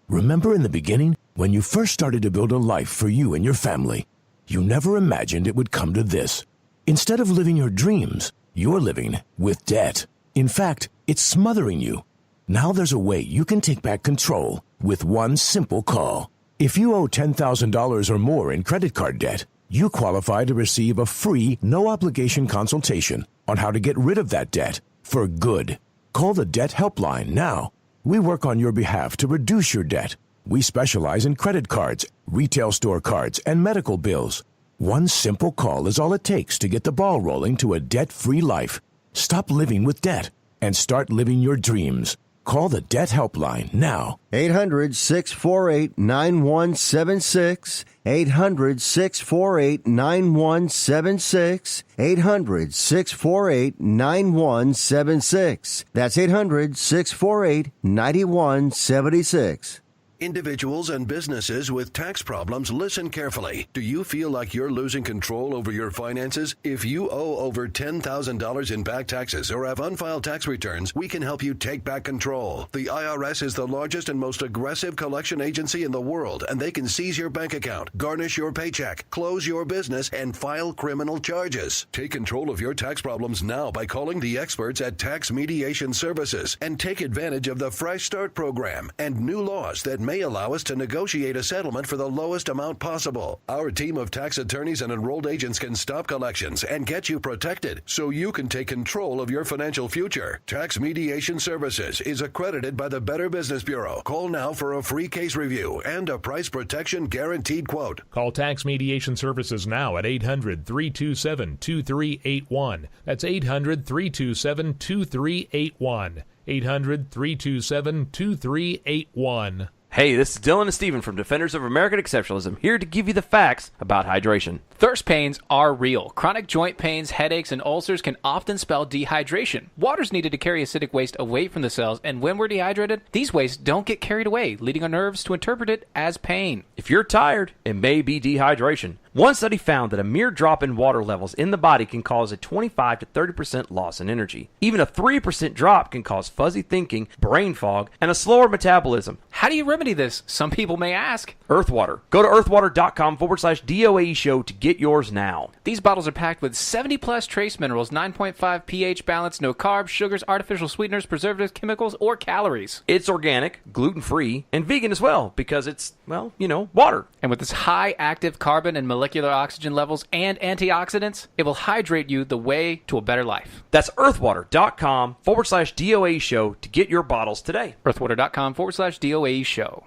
Remember in the beginning, when you first started to build a life for you and your family, you never imagined it would come to this. Instead of living your dreams, you're living with debt. In fact, it's smothering you. Now there's a way you can take back control with one simple call. If you owe $10,000 or more in credit card debt, you qualify to receive a free, no-obligation consultation on how to get rid of that debt for good. Call the Debt Helpline now. We work on your behalf to reduce your debt. We specialize in credit cards, retail store cards, and medical bills. One simple call is all it takes to get the ball rolling to a debt-free life. Stop living with debt and start living your dreams. Call the Debt Helpline now. 800-648-9176. 800-648-9176. 800-648-9176. That's 800-648-9176. Individuals and businesses with tax problems, listen carefully. Do you feel like you're losing control over your finances? If you owe over $10,000 in back taxes or have unfiled tax returns, we can help you take back control. The IRS is the largest and most aggressive collection agency in the world, and they can seize your bank account, garnish your paycheck, close your business, and file criminal charges. Take control of your tax problems now by calling the experts at Tax Mediation Services and take advantage of the Fresh Start program and new laws that may allow us to negotiate a settlement for the lowest amount possible. Our team of tax attorneys and enrolled agents can stop collections and get you protected so you can take control of your financial future. Tax Mediation Services is accredited by the Better Business Bureau. Call now for a free case review and a price protection guaranteed quote. Call Tax Mediation Services now at 800-327-2381. That's 800-327-2381. 800-327-2381. Hey, this is Dylan and Steven from Defenders of American Exceptionalism, here to give you the facts about hydration. Thirst pains are real. Chronic joint pains, headaches, and ulcers can often spell dehydration. Water's needed to carry acidic waste away from the cells, and when we're dehydrated, these wastes don't get carried away, leading our nerves to interpret it as pain. If you're tired, it may be dehydration. One study found that a mere drop in water levels in the body can cause a 25 to 30% loss in energy. Even a 3% drop can cause fuzzy thinking, brain fog, and a slower metabolism. How do you remedy this? Some people may ask. Earthwater. Go to earthwater.com/DOAE show to get yours now. These bottles are packed with 70 plus trace minerals, 9.5 pH balance, no carbs, sugars, artificial sweeteners, preservatives, chemicals, or calories. It's organic, gluten-free, and vegan as well because it's, well, water. And with this high active carbon and molecular oxygen levels and antioxidants, it will hydrate you the way to a better life. That's earthwater.com/DOAE show to get your bottles today. earthwater.com/DOAE show.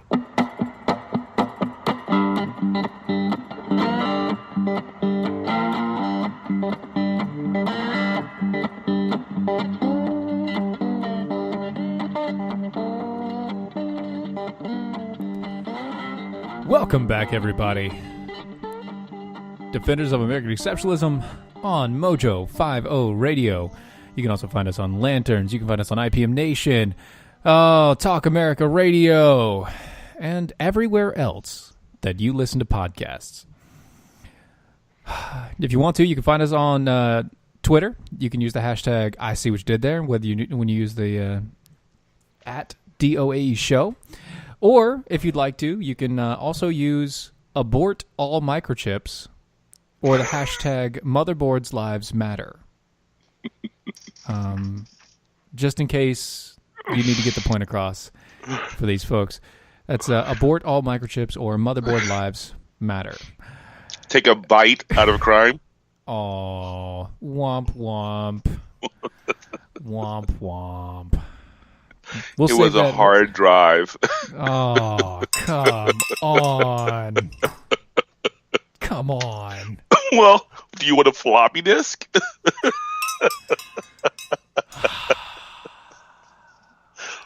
Welcome back, everybody. Defenders of American Exceptionalism on Mojo 50 Radio. You can also find us on Lanterns. You can find us on IPM Nation, Talk America Radio, and everywhere else that you listen to podcasts. If you want to, you can find us on Twitter. You can use the hashtag I See What You Did There, when you use the at DOAE show. Or, if you'd like to, you can also use abort all microchips or the hashtag motherboards lives matter. Just in case you need to get the point across for these folks. That's abort all microchips or motherboard lives matter. Take a bite out of crime. Oh, womp womp. Womp womp. It was a hard drive. Oh, come on. Come on. Well, do you want a floppy disk?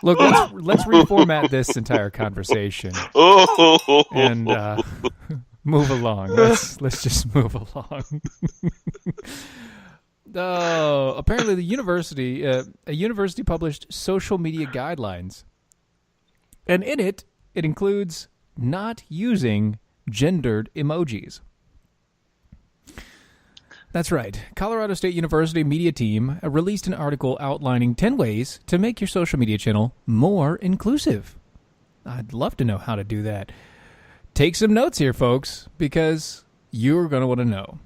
Look, let's reformat this entire conversation and move along. Let's just move along. Apparently, a university published social media guidelines, and in it includes not using gendered emojis. That's right. Colorado State University media team released an article outlining 10 ways to make your social media channel more inclusive. I'd love to know how to do that. Take some notes here, folks, because you're going to want to know.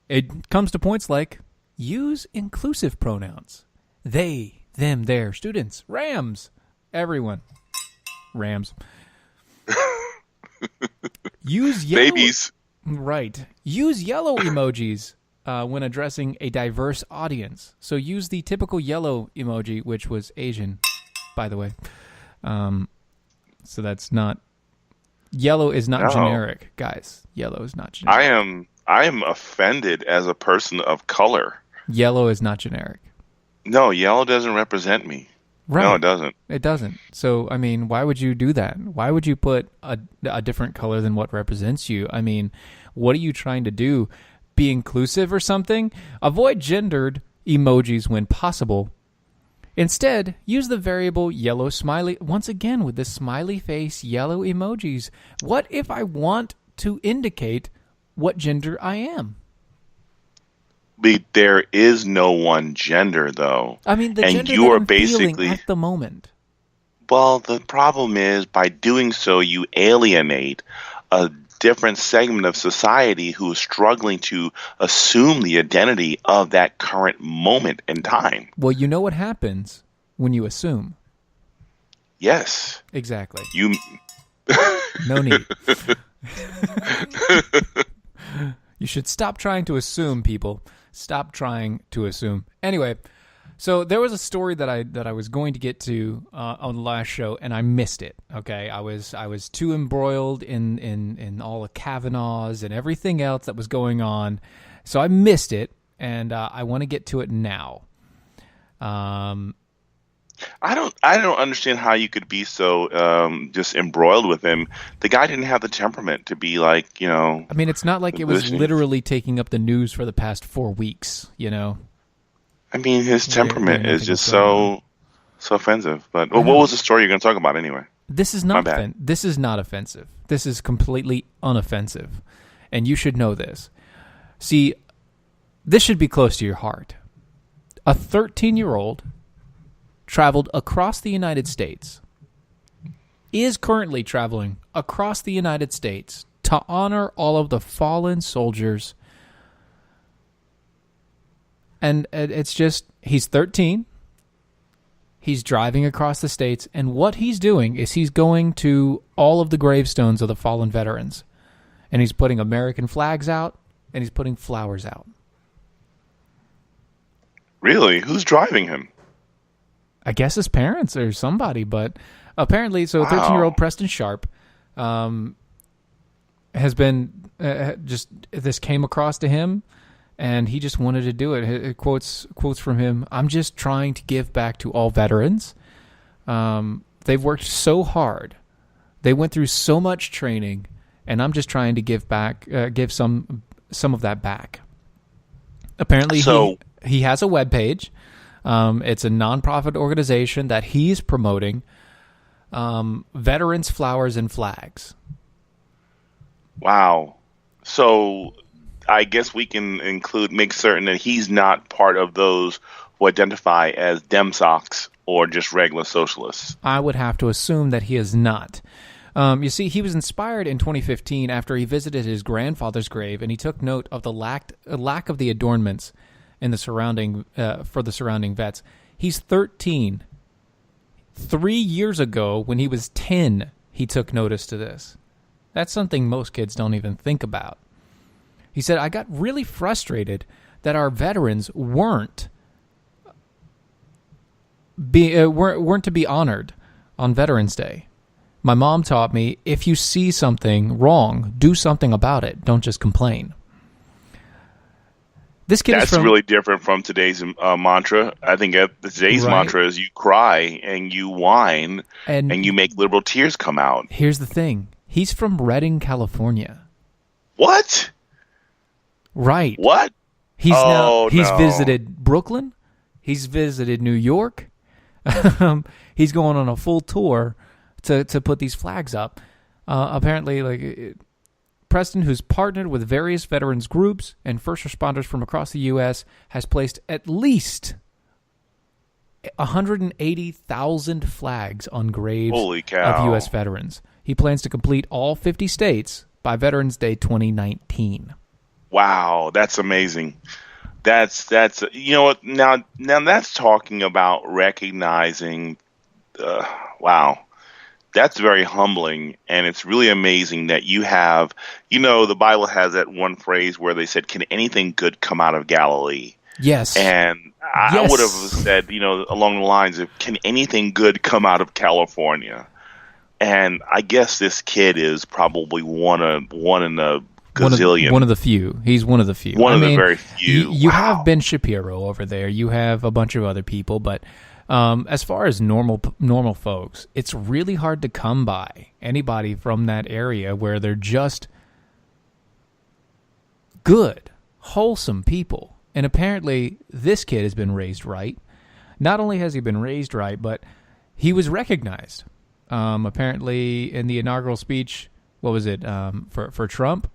It comes to points like use inclusive pronouns. They, them, their, students, Rams, everyone. Rams. Use yellow. Babies. Right. Use yellow emojis when addressing a diverse audience. So use the typical yellow emoji, which was Asian, by the way. So that's not... Yellow is not generic, guys. Yellow is not generic. I am offended as a person of color. Yellow is not generic. No, yellow doesn't represent me. Right. No, it doesn't. It doesn't. So, I mean, why would you do that? Why would you put a different color than what represents you? I mean, what are you trying to do? Be inclusive or something? Avoid gendered emojis when possible. Instead, use the variable yellow smiley. Once again, with the smiley face yellow emojis. What if I want to indicate what gender I am? But there is no one gender, though. I mean, the and gender you that are I'm basically feeling at the moment. Well, the problem is by doing so, you alienate a different segment of society who is struggling to assume the identity of that current moment in time. Well, you know what happens when you assume. Yes. Exactly. No need. You should stop trying to assume, people. Stop trying to assume. Anyway, so there was a story that I was going to get to on the last show, and I missed it. Okay, I was too embroiled in all the Kavanaughs and everything else that was going on, so I missed it, and I want to get to it now. I don't understand how you could be so just embroiled with him. The guy didn't have the temperament to be like, you know. I mean, it's not like it was literally taking up the news for the past 4 weeks, you know. I mean, his temperament is just so offensive. But what was the story you're going to talk about anyway? This is not this is not offensive. This is completely unoffensive, and you should know this. See, this should be close to your heart. A 13-year-old traveled across the United States, is currently traveling across the United States to honor all of the fallen soldiers. And it's just, he's 13, he's driving across the states, and what he's doing is he's going to all of the gravestones of the fallen veterans, and he's putting American flags out, and he's putting flowers out. Really? Who's driving him? I guess his parents or somebody, but apparently, so 13-year-old Preston Sharp has been, this came across to him, and he just wanted to do it. It quotes from him, "I'm just trying to give back to all veterans. They've worked so hard They went through so much training, and I'm just trying to give some of that back. Apparently, he has a webpage. It's a nonprofit organization that he's promoting. Veterans, Flowers, and Flags. Wow. So I guess we can make certain that he's not part of those who identify as Demsocks or just regular socialists. I would have to assume that he is not. You see, he was inspired in 2015 after he visited his grandfather's grave, and he took note of the lack of the adornments in the surrounding for the surrounding vets. He's 13. 3 years ago, when he was 10, he took notice to this. That's something most kids don't even think about. He said, I got really frustrated that our veterans weren't to be honored on Veterans Day. My mom taught me, if you see something wrong, do something about it. Don't just complain. This kid That's really different from today's mantra. I think today's mantra is you cry and you whine and you make liberal tears come out. Here's the thing. He's from Redding, California. What? Right. What? He's visited Brooklyn. He's visited New York. He's going on a full tour to put these flags up. Apparently, Preston, who's partnered with various veterans groups and first responders from across the U.S., has placed at least 180,000 flags on graves of U.S. veterans. He plans to complete all 50 states by Veterans Day 2019. Wow, that's amazing. That's you know what, now that's talking about recognizing. Wow. That's very humbling, and it's really amazing that you have, the Bible has that one phrase where they said, can anything good come out of Galilee? Yes. And I would have said, along the lines of, can anything good come out of California? And I guess this kid is probably one in a gazillion. One of the few. He's one of the few. One of the very few. You have Ben Shapiro over there. You have a bunch of other people, but as far as normal folks, it's really hard to come by anybody from that area where they're just good, wholesome people. And apparently this kid has been raised right. Not only has he been raised right, but he was recognized. Apparently in the inaugural speech, what was it, for Trump?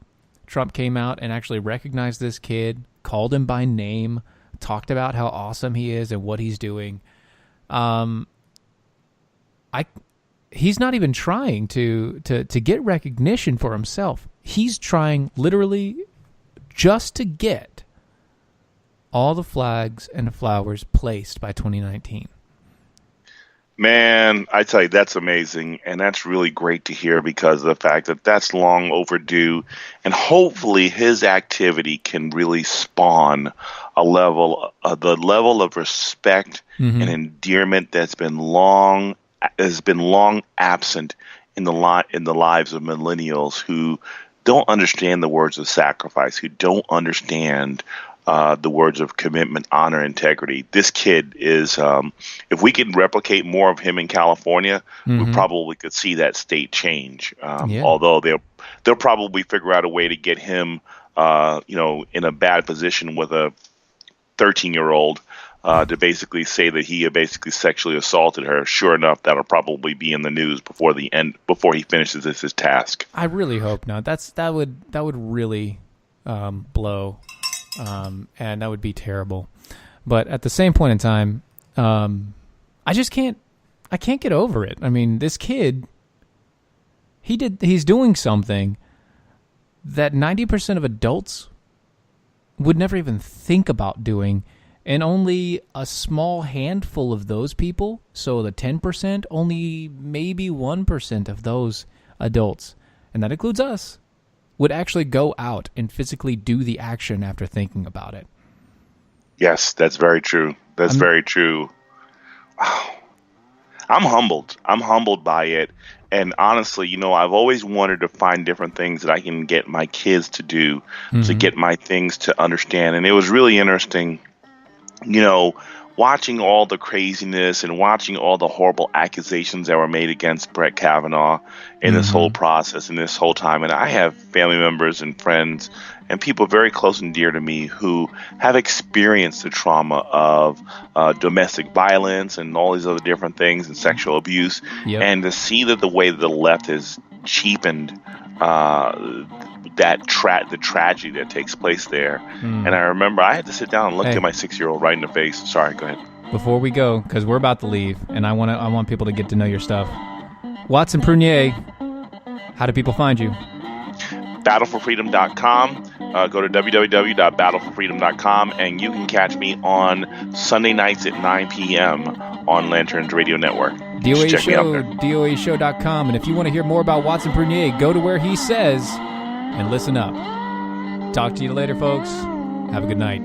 Trump came out and actually recognized this kid, called him by name, talked about how awesome he is and what he's doing. He's not even trying to get recognition for himself. He's trying literally just to get all the flags and flowers placed by 2019. Man, I tell you, that's amazing, and that's really great to hear because of the fact that that's long overdue, and hopefully his activity can really spawn the level of respect and endearment that's been long absent in the lives of millennials who don't understand the words of sacrifice, who don't understand the words of commitment, honor, integrity. This kid is, if we can replicate more of him in California, we probably could see that state change. Although they'll probably figure out a way to get him, in a bad position with a 13-year-old to basically say that he basically sexually assaulted her. Sure enough, that'll probably be in the news before he finishes his task. I really hope not. That would really blow. And that would be terrible. But at the same point in time, I can't get over it. I mean, this kid, he's doing something that 90% of adults would never even think about doing, and only a small handful of those people, so the 10%, only maybe 1% of those adults, and that includes us, would actually go out and physically do the action after thinking about it. Yes, that's very true. Very true. Oh, I'm humbled. I'm humbled by it. And honestly, I've always wanted to find different things that I can get my kids to do, to get my things to understand. And it was really interesting, watching all the craziness and watching all the horrible accusations that were made against Brett Kavanaugh in this whole process and this whole time. And I have family members and friends and people very close and dear to me who have experienced the trauma of domestic violence and all these other different things and sexual abuse. And to see that the way that the left has cheapened the tragedy that takes place there. And I remember I had to sit down and look at my 6-year-old right in the face. Sorry, go ahead. Before we go, because we're about to leave, and I want people to get to know your stuff. Watson Prunier, how do people find you? battleforfreedom.com. Go to www.battleforfreedom.com, and you can catch me on Sunday nights at 9 p.m. on Lanterns Radio Network. DOAshow.com. And if you want to hear more about Watson Prunier, go to where he says and listen up. Talk to you later, folks. Have a good night.